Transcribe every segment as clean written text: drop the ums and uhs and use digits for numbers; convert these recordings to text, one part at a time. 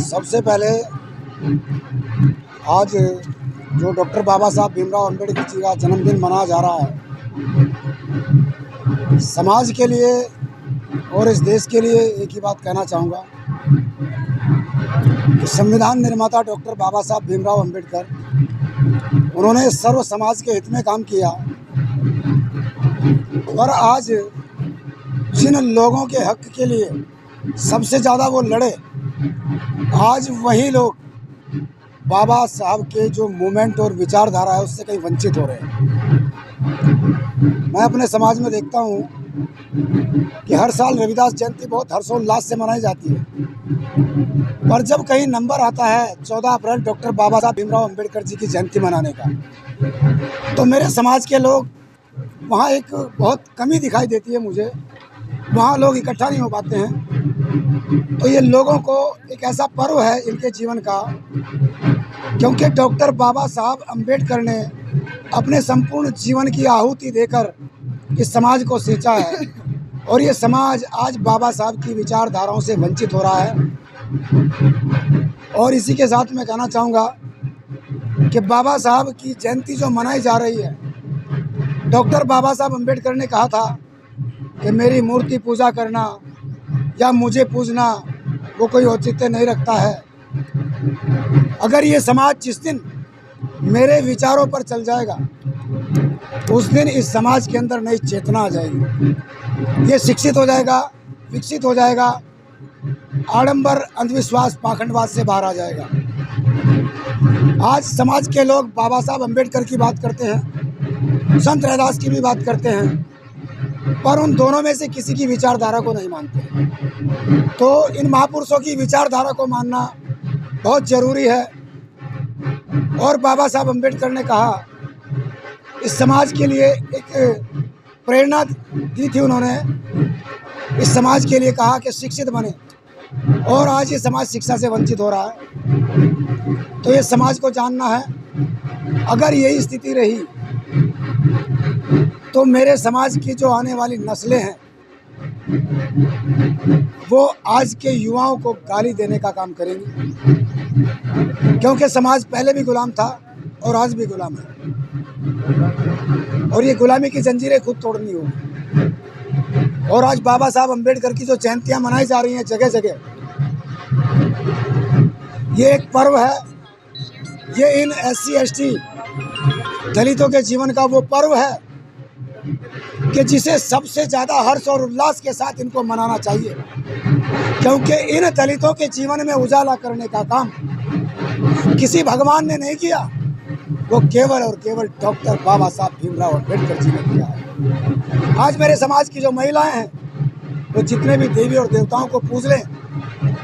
सबसे पहले आज जो डॉक्टर बाबा साहब भीमराव अम्बेडकर जी का जन्मदिन मनाया जा रहा है, समाज के लिए और इस देश के लिए एक ही बात कहना चाहूँगा कि संविधान निर्माता डॉक्टर बाबा साहब भीमराव अम्बेडकर, उन्होंने सर्व समाज के हित में काम किया और आज जिन लोगों के हक के लिए सबसे ज़्यादा वो लड़े, आज वही लोग बाबा साहब के जो मूवमेंट और विचारधारा है उससे कहीं वंचित हो रहे हैं। मैं अपने समाज में देखता हूँ कि हर साल रविदास जयंती बहुत हर्षोल्लास से मनाई जाती है, पर जब कहीं नंबर आता है 14 अप्रैल डॉक्टर बाबा साहब भीमराव अम्बेडकर जी की जयंती मनाने का, तो मेरे समाज के लोग वहाँ एक बहुत कमी दिखाई देती है मुझे। वहाँ लोग इकट्ठा नहीं हो पाते हैं। तो ये लोगों को एक ऐसा पर्व है इनके जीवन का, क्योंकि डॉक्टर बाबा साहब अम्बेडकर ने अपने संपूर्ण जीवन की आहुति देकर इस समाज को सींचा है और ये समाज आज बाबा साहब की विचारधाराओं से वंचित हो रहा है। और इसी के साथ मैं कहना चाहूँगा कि बाबा साहब की जयंती जो मनाई जा रही है, डॉक्टर बाबा साहब अम्बेडकर ने कहा था कि मेरी मूर्ति पूजा करना या मुझे पूजना वो कोई औचित्य नहीं रखता है। अगर ये समाज जिस दिन मेरे विचारों पर चल जाएगा, उस दिन इस समाज के अंदर नई चेतना आ जाएगी, ये शिक्षित हो जाएगा, विकसित हो जाएगा, आडंबर, अंधविश्वास, पाखंडवाद से बाहर आ जाएगा। आज समाज के लोग बाबा साहब अम्बेडकर की बात करते हैं, संत रैदास की भी बात करते हैं, पर उन दोनों में से किसी की विचारधारा को नहीं मानते। तो इन महापुरुषों की विचारधारा को मानना बहुत ज़रूरी है। और बाबा साहब अम्बेडकर ने कहा, इस समाज के लिए एक प्रेरणा दी थी उन्होंने, इस समाज के लिए कहा कि शिक्षित बने, और आज ये समाज शिक्षा से वंचित हो रहा है। तो ये समाज को जानना है, अगर यही स्थिति रही तो मेरे समाज की जो आने वाली नस्लें हैं वो आज के युवाओं को गाली देने का काम करेंगी, क्योंकि समाज पहले भी गुलाम था और आज भी गुलाम है, और ये गुलामी की जंजीरें खुद तोड़नी होगी। और आज बाबा साहब अम्बेडकर की जो जयंतियाँ मनाई जा रही हैं जगह जगह, ये एक पर्व है, ये इन SC ST दलितों के जीवन का वो पर्व है कि जिसे सबसे ज़्यादा हर्ष और उल्लास के साथ इनको मनाना चाहिए, क्योंकि इन दलितों के जीवन में उजाला करने का काम किसी भगवान ने नहीं किया, वो केवल और केवल डॉक्टर बाबा साहब भीमराव अम्बेडकर जी ने किया है। आज मेरे समाज की जो महिलाएं हैं वो जितने भी देवी और देवताओं को पूज लें,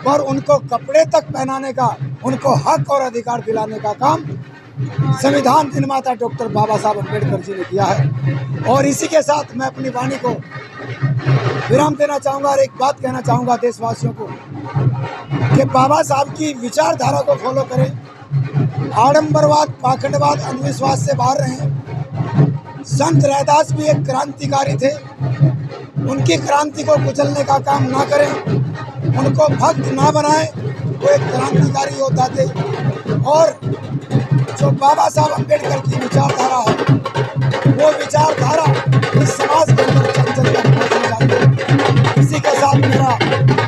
पर उनको कपड़े तक पहनाने का, उनको हक और अधिकार दिलाने का काम संविधान निर्माता डॉक्टर बाबा साहब अम्बेडकर जी ने किया है। और इसी के साथ मैं अपनी वाणी को विराम देना चाहूँगा और एक बात कहना चाहूँगा देशवासियों को कि बाबा साहब की विचारधारा को फॉलो करें, आडंबरवाद, पाखंडवाद, अंधविश्वास से बाहर रहें। संत रैदास भी एक क्रांतिकारी थे, उनकी क्रांति को कुचलने का काम ना करें, उनको भक्त ना बनाएं, वो एक क्रांतिकारी योद्धा थे। और जो बाबा साहब अम्बेडकर की विचारधारा है, वो विचारधारा इस समाज के अंदर चल चल कर पहुँचनी चाहिए। इसी के साथ मेरा